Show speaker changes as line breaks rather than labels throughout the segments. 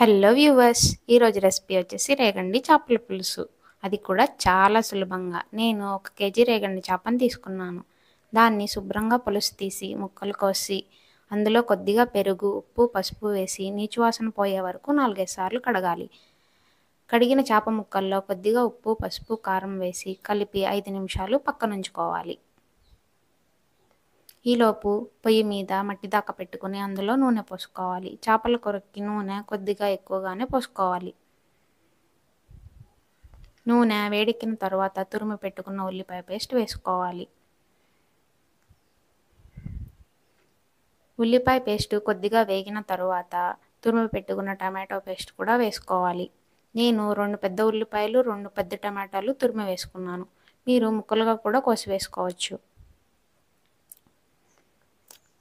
Hello viewers! ఈరోజు recipe వచ్చేసి రేగండి చేపల పులుసు. అది కూడా చాలా సులభంగా. నేను 1 కేజీ రేగండి చేపను తీసుకున్నాను. దాన్ని శుభ్రంగా పులుసు తీసి, ముక్కలు కోసి, అందులో కొద్దిగా పెరుగు, ఉప్పు, పసుపు వేసి నీచు వాసన పోయే వరకు 4, 5 సార్లు కడగాలి. కడిగిన చేప ముక్కల్లో కొద్దిగా ఉప్పు, పసుపు, కారం వేసి కలిపి 5 నిమిషాలు పక్కనుంచుకోవాలి. ఈలోపు పొయ్యి మీద మట్టి దాకా పెట్టుకుని అందులో నూనె పోసుకోవాలి. చేపల కూరకి నూనె కొద్దిగా ఎక్కువగానే పోసుకోవాలి. నూనె వేడెక్కిన తర్వాత తురిమి పెట్టుకున్న ఉల్లిపాయ పేస్ట్ వేసుకోవాలి. ఉల్లిపాయ పేస్ట్ కొద్దిగా వేగిన తరువాత తురిమి పెట్టుకున్న టమాటో పేస్ట్ కూడా వేసుకోవాలి. నేను 2 పెద్ద ఉల్లిపాయలు, 2 పెద్ద టమాటాలు తురిమి వేసుకున్నాను. మీరు ముక్కలుగా కూడా కోసి వేసుకోవచ్చు.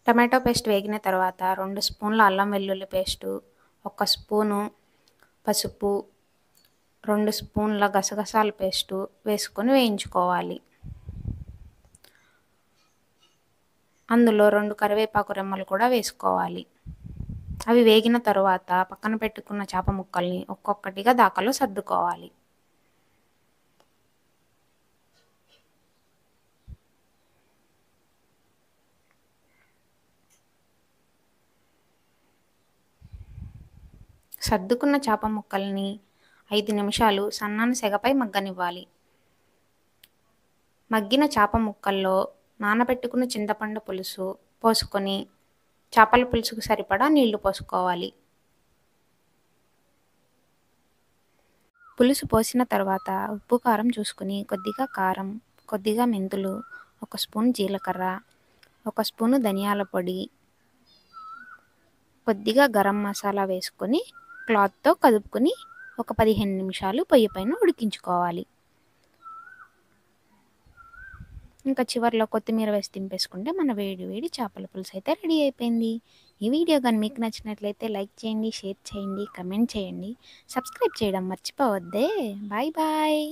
టమాటో పేస్ట్ వేగిన తర్వాత 2 స్పూన్ల అల్లం వెల్లుల్లి పేస్టు, 1 స్పూను పసుపు, 2 స్పూన్ల గసగసాల పేస్టు వేసుకొని వేయించుకోవాలి. అందులో 2 కరివేపాకు రెమ్మలు కూడా వేసుకోవాలి. అవి వేగిన తరువాత పక్కన పెట్టుకున్న చేప ముక్కల్ని ఒక్కొక్కటిగా దాకలో సర్దుకోవాలి. సర్దుకున్న చేప ముక్కల్ని 5 నిమిషాలు సన్నని సెగపై మగ్గనివ్వాలి. మగ్గిన చేప ముక్కల్లో నానబెట్టుకున్న చింతపండు పులుసు పోసుకొని చేపల పులుసుకు సరిపడా నీళ్లు పోసుకోవాలి. పులుసు పోసిన తర్వాత ఉప్పు, కారం చూసుకుని కొద్దిగా కారం, కొద్దిగా మెంతులు, 1 స్పూన్ జీలకర్ర, 1 స్పూను ధనియాల పొడి, కొద్దిగా గరం మసాలా వేసుకొని క్లాత్తో కదుపుకొని ఒక 15 నిమిషాలు పొయ్యి పైన ఉడికించుకోవాలి. ఇంకా చివర్లో కొత్తిమీర వేసి దింపేసుకుంటే మన వేడి వేడి చేపల పులుసు అయితే రెడీ అయిపోయింది. ఈ వీడియో కానీ మీకు నచ్చినట్లయితే లైక్ చేయండి, షేర్ చేయండి, కమెంట్ చేయండి, సబ్స్క్రైబ్ చేయడం మర్చిపోవద్దే. Bye bye.